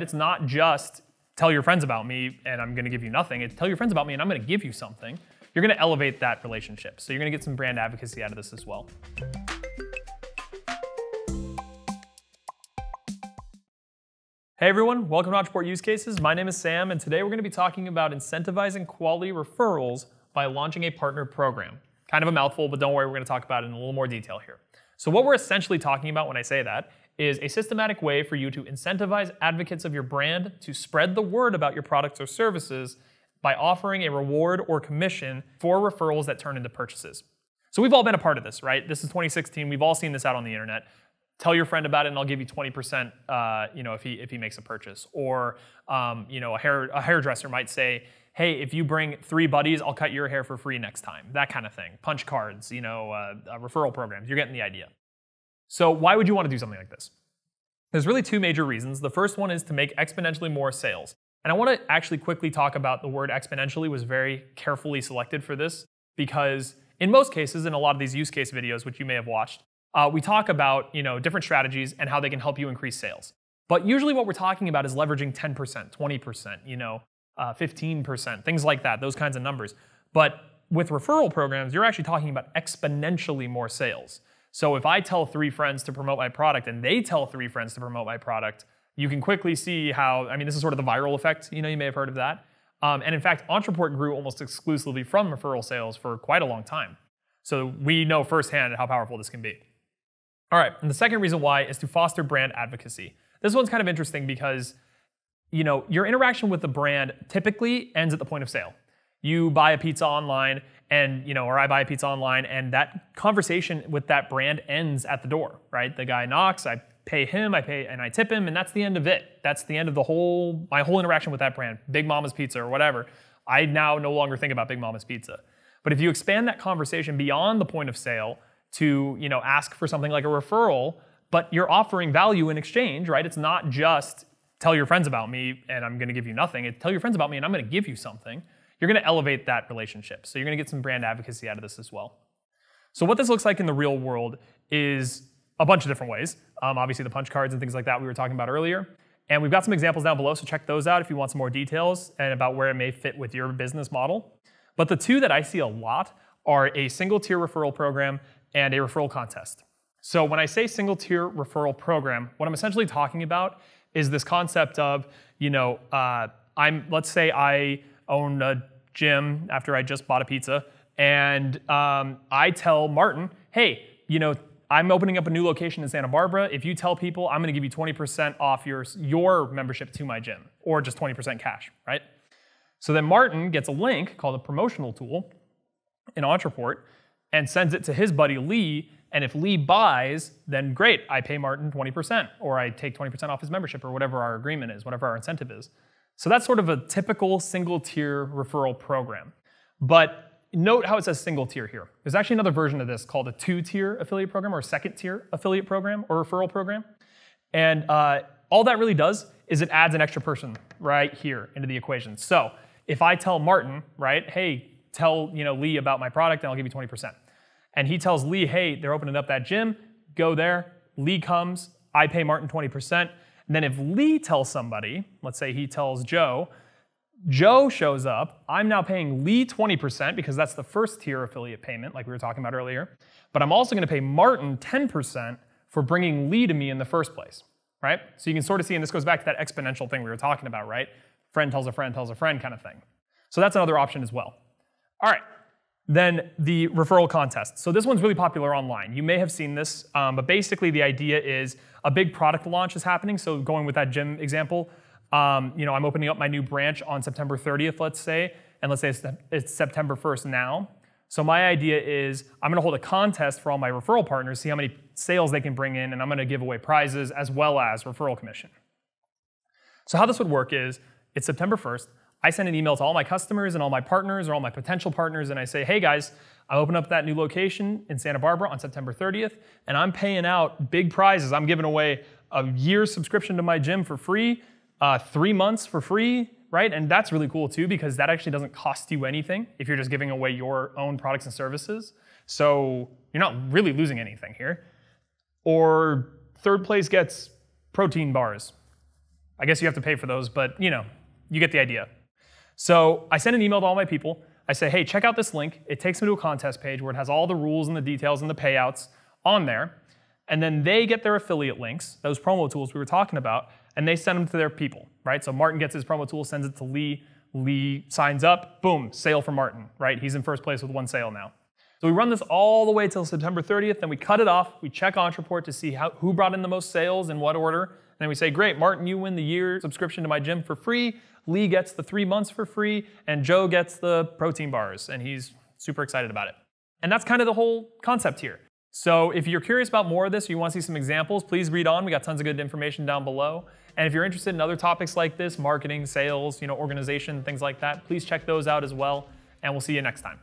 It's not just tell your friends about me and I'm going to give you nothing. It's tell your friends about me and I'm going to give you something. You're going to elevate that relationship. So you're going to get some brand advocacy out of this as well. Hey everyone, welcome to Ontraport Use Cases. My name is Sam, and today we're going to be talking about incentivizing quality referrals by launching a partner program. Kind of a mouthful, but don't worry, we're going to talk about it in a little more detail here. So what we're essentially talking about when I say that is a systematic way for you to incentivize advocates of your brand to spread the word about your products or services by offering a reward or commission for referrals that turn into purchases. So we've all been a part of this, right? This is 2016. We've all seen this out on the internet. Tell your friend about it and I'll give you 20% if he makes a purchase. Or a hairdresser might say, hey, if you bring 3 buddies, I'll cut your hair for free next time. That kind of thing. Punch cards, referral programs. You're getting the idea. So why would you want to do something like this? There's really 2 major reasons. The first one is to make exponentially more sales. And I want to actually quickly talk about the word exponentially was very carefully selected for this because in most cases, in a lot of these use case videos, which you may have watched, we talk about different strategies and how they can help you increase sales. But usually what we're talking about is leveraging 10%, 20%, 15%, things like that, those kinds of numbers. But with referral programs, you're actually talking about exponentially more sales. So if I tell 3 friends to promote my product and they tell 3 friends to promote my product, you can quickly see how, this is sort of the viral effect, you may have heard of that. And in fact, Ontraport grew almost exclusively from referral sales for quite a long time. So we know firsthand how powerful this can be. All right, and the second reason why is to foster brand advocacy. This one's kind of interesting because your interaction with the brand typically ends at the point of sale. You buy a pizza online and, or I buy a pizza online and that conversation with that brand ends at the door, right? The guy knocks, I pay him, and I tip him, and that's the end of it. That's the end of my whole interaction with that brand, Big Mama's Pizza or whatever. I now no longer think about Big Mama's Pizza. But if you expand that conversation beyond the point of sale to, ask for something like a referral, but you're offering value in exchange, right? It's not just tell your friends about me and I'm going to give you nothing. It's tell your friends about me and I'm going to give you something. You're going to elevate that relationship. So you're going to get some brand advocacy out of this as well. So what this looks like in the real world is a bunch of different ways. Obviously the punch cards and things like that we were talking about earlier. And we've got some examples down below, so check those out if you want some more details and about where it may fit with your business model. But the 2 that I see a lot are a single tier referral program and a referral contest. So when I say single tier referral program, what I'm essentially talking about is this concept of, let's say I own a gym after I just bought a pizza, and I tell Martin, hey, I'm opening up a new location in Santa Barbara. If you tell people, I'm going to give you 20% off your membership to my gym, or just 20% cash, right? So then Martin gets a link called a promotional tool in Ontraport and sends it to his buddy Lee, and if Lee buys, then great, I pay Martin 20%, or I take 20% off his membership, or whatever our agreement is, whatever our incentive is. So that's sort of a typical single-tier referral program. But note how it says single tier here. There's actually another version of this called a 2-tier affiliate program, or a 2nd-tier affiliate program, or referral program. And all that really does is it adds an extra person right here into the equation. So if I tell Martin, right, hey, tell Lee about my product and I'll give you 20%. And he tells Lee, hey, they're opening up that gym, go there. Lee comes, I pay Martin 20%. And then if Lee tells somebody, let's say he tells Joe, Joe shows up, I'm now paying Lee 20% because that's the 1st-tier affiliate payment like we were talking about earlier. But I'm also going to pay Martin 10% for bringing Lee to me in the first place, right? So you can sort of see, and this goes back to that exponential thing we were talking about, right? Friend tells a friend tells a friend kind of thing. So that's another option as well. All right, then the referral contest. So this one's really popular online. You may have seen this, but basically the idea is a big product launch is happening. So going with that gym example, I'm opening up my new branch on September 30th, let's say, and let's say it's September 1st now. So my idea is I'm gonna hold a contest for all my referral partners, see how many sales they can bring in, and I'm gonna give away prizes as well as referral commission. So how this would work is, it's September 1st, I send an email to all my customers and all my partners or all my potential partners and I say, hey guys, I open up that new location in Santa Barbara on September 30th and I'm paying out big prizes. I'm giving away a year's subscription to my gym for free, 3 months for free, right? And that's really cool too because that actually doesn't cost you anything if you're just giving away your own products and services. So you're not really losing anything here. Or third place gets protein bars. I guess you have to pay for those, but you get the idea. So I send an email to all my people. I say, hey, check out this link. It takes them to a contest page where it has all the rules and the details and the payouts on there. And then they get their affiliate links, those promo tools we were talking about, and they send them to their people, right? So Martin gets his promo tool, sends it to Lee. Lee signs up, boom, sale for Martin, right? He's in first place with 1 sale now. So we run this all the way till September 30th, then we cut it off, we check Ontraport to see who brought in the most sales in what order, and then we say, great, Martin, you win the year subscription to my gym for free, Lee gets the 3 months for free, and Joe gets the protein bars, and he's super excited about it. And that's kind of the whole concept here. So if you're curious about more of this or you want to see some examples, please read on. We got tons of good information down below. And if you're interested in other topics like this, marketing, sales, organization, things like that, please check those out as well. And we'll see you next time.